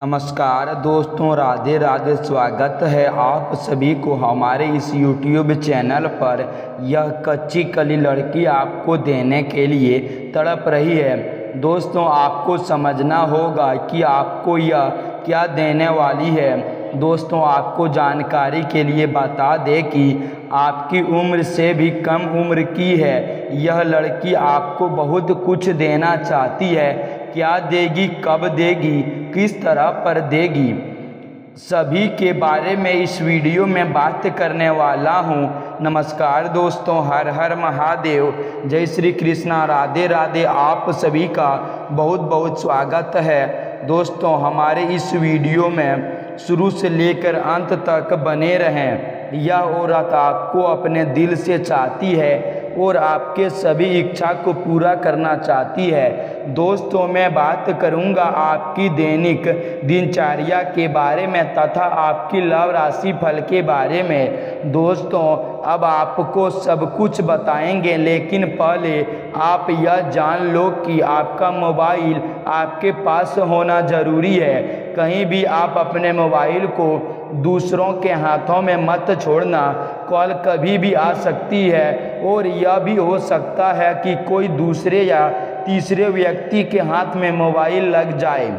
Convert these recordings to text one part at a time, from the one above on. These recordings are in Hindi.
नमस्कार दोस्तों, राधे राधे। स्वागत है आप सभी को हमारे इस YouTube चैनल पर। यह कच्ची कली लड़की आपको देने के लिए तड़प रही है। दोस्तों, आपको समझना होगा कि आपको यह क्या देने वाली है। दोस्तों, आपको जानकारी के लिए बता दें कि आपकी उम्र से भी कम उम्र की है यह लड़की आपको बहुत कुछ देना चाहती है। क्या देगी, कब देगी, किस तरह पर देगी, सभी के बारे में इस वीडियो में बात करने वाला हूं। नमस्कार दोस्तों, हर हर महादेव, जय श्री कृष्णा, राधे राधे। आप सभी का बहुत बहुत स्वागत है। दोस्तों, हमारे इस वीडियो में शुरू से लेकर अंत तक बने रहें। यह औरत आपको अपने दिल से चाहती है और आपके सभी इच्छा को पूरा करना चाहती है। दोस्तों, मैं बात करूंगा आपकी दैनिक दिनचर्या के बारे में तथा आपकी लव राशि फल के बारे में। दोस्तों, अब आपको सब कुछ बताएंगे, लेकिन पहले आप यह जान लो कि आपका मोबाइल आपके पास होना ज़रूरी है। कहीं भी आप अपने मोबाइल को दूसरों के हाथों में मत छोड़ना। कॉल कभी भी आ सकती है और यह भी हो सकता है कि कोई दूसरे या तीसरे व्यक्ति के हाथ में मोबाइल लग जाए।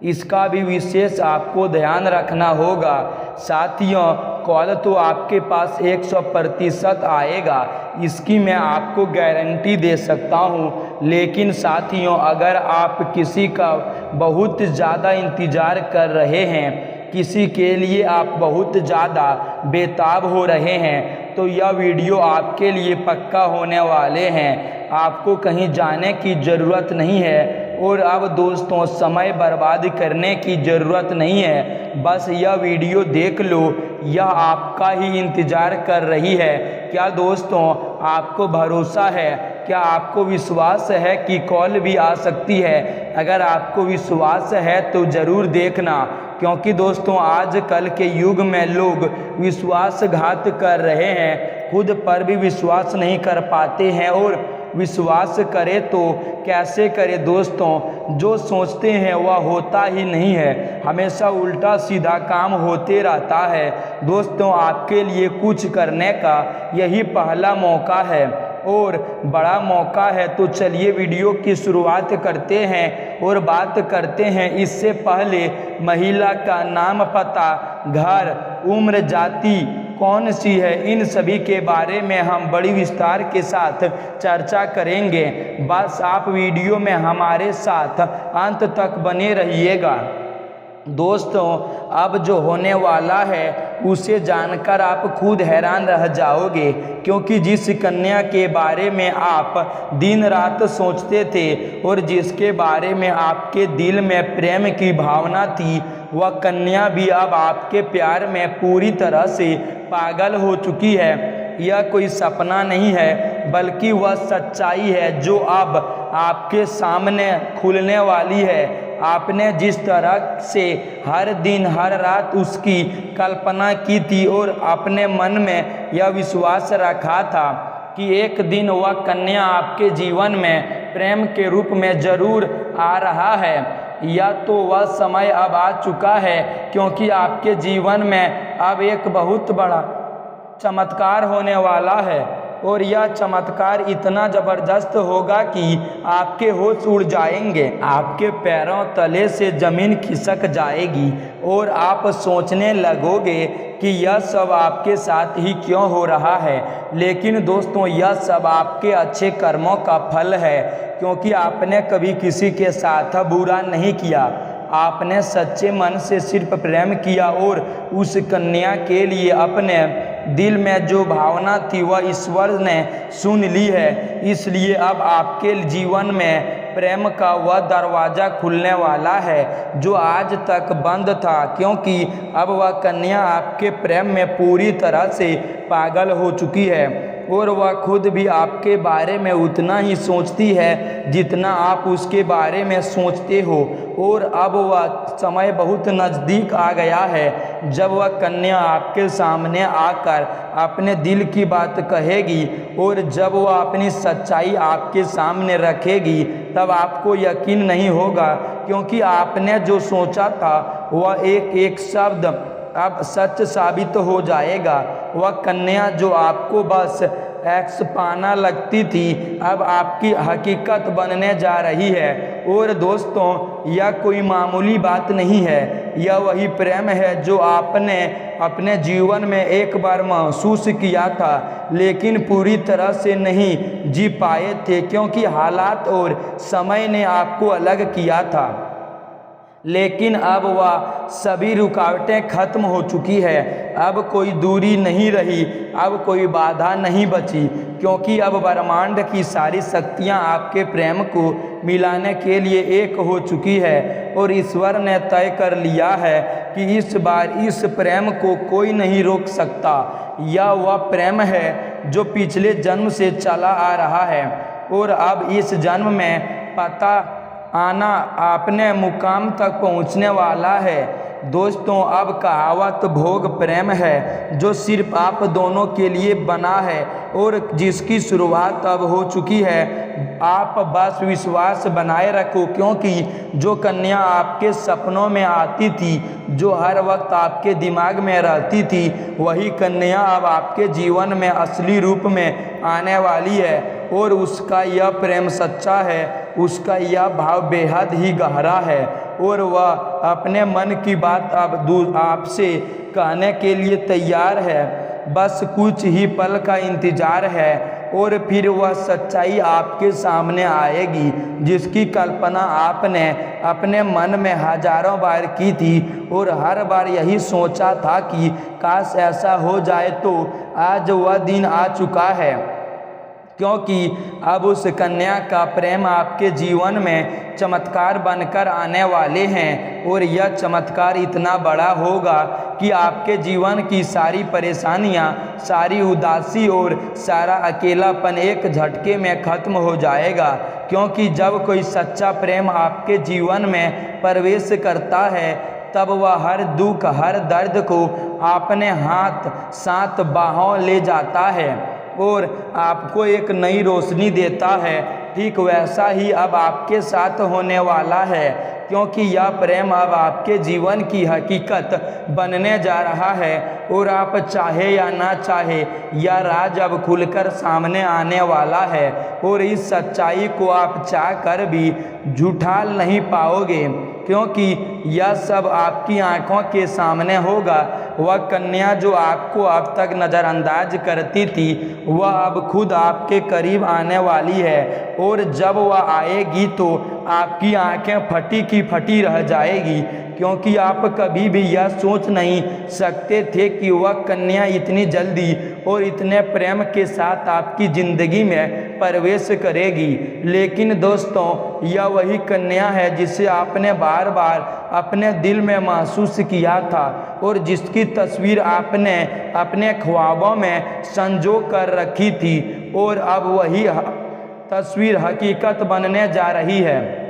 इसका भी विशेष आपको ध्यान रखना होगा। साथियों, कॉल तो आपके पास 100% आएगा, इसकी मैं आपको गारंटी दे सकता हूँ। लेकिन साथियों, अगर आप किसी का बहुत ज़्यादा इंतज़ार कर रहे हैं, किसी के लिए आप बहुत ज़्यादा बेताब हो रहे हैं, तो यह वीडियो आपके लिए पक्का होने वाले हैं। आपको कहीं जाने की ज़रूरत नहीं है और अब दोस्तों समय बर्बाद करने की ज़रूरत नहीं है। बस यह वीडियो देख लो, यह आपका ही इंतज़ार कर रही है। क्या दोस्तों आपको भरोसा है? क्या आपको विश्वास है कि कॉल भी आ सकती है? अगर आपको विश्वास है तो ज़रूर देखना, क्योंकि दोस्तों आजकल के युग में लोग विश्वासघात कर रहे हैं, खुद पर भी विश्वास नहीं कर पाते हैं और विश्वास करे तो कैसे करे। दोस्तों, जो सोचते हैं वह होता ही नहीं है, हमेशा उल्टा सीधा काम होते रहता है। दोस्तों, आपके लिए कुछ करने का यही पहला मौका है और बड़ा मौका है। तो चलिए वीडियो की शुरुआत करते हैं और बात करते हैं। इससे पहले महिला का नाम, पता, घर, उम्र, जाति कौन सी है, इन सभी के बारे में हम बड़ी विस्तार के साथ चर्चा करेंगे। बस आप वीडियो में हमारे साथ अंत तक बने रहिएगा। दोस्तों, अब जो होने वाला है उसे जानकर आप खुद हैरान रह जाओगे, क्योंकि जिस कन्या के बारे में आप दिन रात सोचते थे और जिसके बारे में आपके दिल में प्रेम की भावना थी, वह कन्या भी अब आपके प्यार में पूरी तरह से पागल हो चुकी है। यह कोई सपना नहीं है, बल्कि वह सच्चाई है जो अब आपके सामने खुलने वाली है। आपने जिस तरह से हर दिन हर रात उसकी कल्पना की थी और अपने मन में यह विश्वास रखा था कि एक दिन वह कन्या आपके जीवन में प्रेम के रूप में जरूर आ रहा है, या तो वह समय अब आ चुका है, क्योंकि आपके जीवन में अब एक बहुत बड़ा चमत्कार होने वाला है। और यह चमत्कार इतना ज़बरदस्त होगा कि आपके होश उड़ जाएंगे, आपके पैरों तले से ज़मीन खिसक जाएगी और आप सोचने लगोगे कि यह सब आपके साथ ही क्यों हो रहा है। लेकिन दोस्तों, यह सब आपके अच्छे कर्मों का फल है, क्योंकि आपने कभी किसी के साथ बुरा नहीं किया। आपने सच्चे मन से सिर्फ प्रेम किया और उस कन्या के लिए अपने दिल में जो भावना थी वह ईश्वर ने सुन ली है। इसलिए अब आपके जीवन में प्रेम का वह दरवाज़ा खुलने वाला है जो आज तक बंद था, क्योंकि अब वह कन्या आपके प्रेम में पूरी तरह से पागल हो चुकी है और वह खुद भी आपके बारे में उतना ही सोचती है जितना आप उसके बारे में सोचते हो। और अब वह समय बहुत नज़दीक आ गया है जब वह कन्या आपके सामने आकर अपने दिल की बात कहेगी और जब वह अपनी सच्चाई आपके सामने रखेगी, तब आपको यकीन नहीं होगा, क्योंकि आपने जो सोचा था वह एक एक शब्द अब सच साबित हो जाएगा। वह कन्या जो आपको बस एक्स पाना लगती थी, अब आपकी हकीकत बनने जा रही है। और दोस्तों, यह कोई मामूली बात नहीं है, यह वही प्रेम है जो आपने अपने जीवन में एक बार महसूस किया था, लेकिन पूरी तरह से नहीं जी पाए थे, क्योंकि हालात और समय ने आपको अलग किया था। लेकिन अब वह सभी रुकावटें खत्म हो चुकी है। अब कोई दूरी नहीं रही, अब कोई बाधा नहीं बची, क्योंकि अब ब्रह्मांड की सारी शक्तियां आपके प्रेम को मिलाने के लिए एक हो चुकी है। और ईश्वर ने तय कर लिया है कि इस बार इस प्रेम को कोई नहीं रोक सकता। यह वह प्रेम है जो पिछले जन्म से चला आ रहा है और अब इस जन्म में पता आना अपने मुकाम तक पहुंचने वाला है। दोस्तों, अब कहावत भोग प्रेम है जो सिर्फ आप दोनों के लिए बना है और जिसकी शुरुआत अब हो चुकी है। आप बस विश्वास बनाए रखो, क्योंकि जो कन्या आपके सपनों में आती थी, जो हर वक्त आपके दिमाग में रहती थी, वही कन्या अब आपके जीवन में असली रूप में आने वाली है। और उसका यह प्रेम सच्चा है, उसका यह भाव बेहद ही गहरा है और वह अपने मन की बात अब आपसे कहने के लिए तैयार है। बस कुछ ही पल का इंतज़ार है और फिर वह सच्चाई आपके सामने आएगी, जिसकी कल्पना आपने अपने मन में हजारों बार की थी और हर बार यही सोचा था कि काश ऐसा हो जाए। तो आज वह दिन आ चुका है, क्योंकि अब उस कन्या का प्रेम आपके जीवन में चमत्कार बनकर आने वाले हैं। और यह चमत्कार इतना बड़ा होगा कि आपके जीवन की सारी परेशानियां, सारी उदासी और सारा अकेलापन एक झटके में खत्म हो जाएगा। क्योंकि जब कोई सच्चा प्रेम आपके जीवन में प्रवेश करता है, तब वह हर दुख, हर दर्द को अपने हाथ साथ बाहों ले जाता है और आपको एक नई रोशनी देता है। ठीक वैसा ही अब आपके साथ होने वाला है, क्योंकि यह प्रेम अब आपके जीवन की हकीकत बनने जा रहा है। और आप चाहे या ना चाहे, यह राज अब खुलकर सामने आने वाला है और इस सच्चाई को आप चाह कर भी झूठा नहीं पाओगे, क्योंकि यह सब आपकी आंखों के सामने होगा। वह कन्या जो आपको अब तक नज़रअंदाज करती थी, वह अब खुद आपके करीब आने वाली है और जब वह आएगी तो आपकी आंखें फटी की फटी रह जाएगी, क्योंकि आप कभी भी यह सोच नहीं सकते थे कि वह कन्या इतनी जल्दी और इतने प्रेम के साथ आपकी ज़िंदगी में प्रवेश करेगी। लेकिन दोस्तों, यह वही कन्या है जिसे आपने बार बार अपने दिल में महसूस किया था और जिसकी तस्वीर आपने अपने ख्वाबों में संजो कर रखी थी और अब वही तस्वीर हकीकत बनने जा रही है।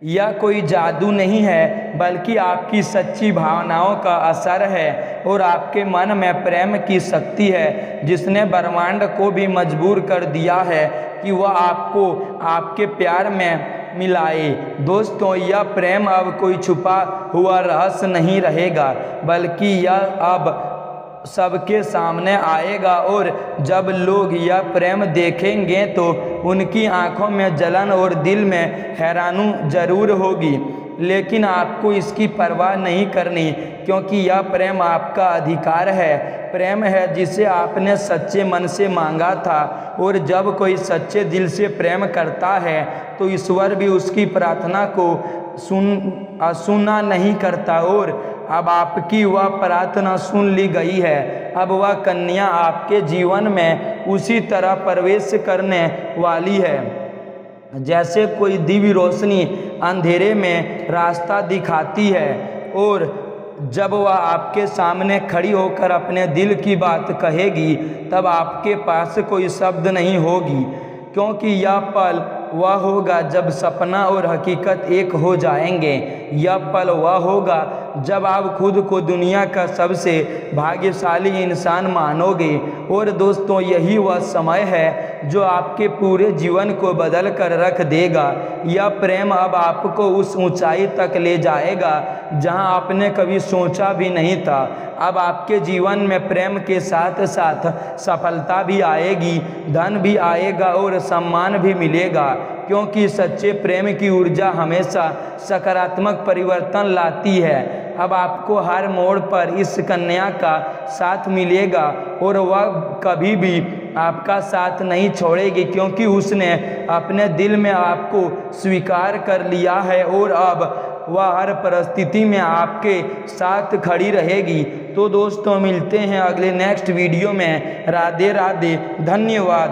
यह कोई जादू नहीं है, बल्कि आपकी सच्ची भावनाओं का असर है और आपके मन में प्रेम की शक्ति है, जिसने ब्रह्मांड को भी मजबूर कर दिया है कि वह आपको आपके प्यार में मिलाए। दोस्तों, यह प्रेम अब कोई छुपा हुआ रहस्य नहीं रहेगा, बल्कि यह अब सबके सामने आएगा और जब लोग यह प्रेम देखेंगे तो उनकी आंखों में जलन और दिल में हैरानी जरूर होगी। लेकिन आपको इसकी परवाह नहीं करनी, क्योंकि यह प्रेम आपका अधिकार है। प्रेम है जिसे आपने सच्चे मन से मांगा था और जब कोई सच्चे दिल से प्रेम करता है तो ईश्वर भी उसकी प्रार्थना को सुना नहीं करता। और अब आपकी वह प्रार्थना सुन ली गई है। अब वह कन्या आपके जीवन में उसी तरह प्रवेश करने वाली है जैसे कोई दिव्य रोशनी अंधेरे में रास्ता दिखाती है। और जब वह आपके सामने खड़ी होकर अपने दिल की बात कहेगी, तब आपके पास कोई शब्द नहीं होगी, क्योंकि यह पल वह होगा जब सपना और हकीकत एक हो जाएंगे। यह पल वह होगा जब आप खुद को दुनिया का सबसे भाग्यशाली इंसान मानोगे और दोस्तों यही वह समय है जो आपके पूरे जीवन को बदल कर रख देगा। यह प्रेम अब आपको उस ऊंचाई तक ले जाएगा जहां आपने कभी सोचा भी नहीं था। अब आपके जीवन में प्रेम के साथ साथ सफलता भी आएगी, धन भी आएगा और सम्मान भी मिलेगा, क्योंकि सच्चे प्रेम की ऊर्जा हमेशा सकारात्मक परिवर्तन लाती है। अब आपको हर मोड़ पर इस कन्या का साथ मिलेगा और वह कभी भी आपका साथ नहीं छोड़ेगी, क्योंकि उसने अपने दिल में आपको स्वीकार कर लिया है और अब वह हर परिस्थिति में आपके साथ खड़ी रहेगी। तो दोस्तों मिलते हैं अगले नेक्स्ट वीडियो में। राधे राधे, धन्यवाद।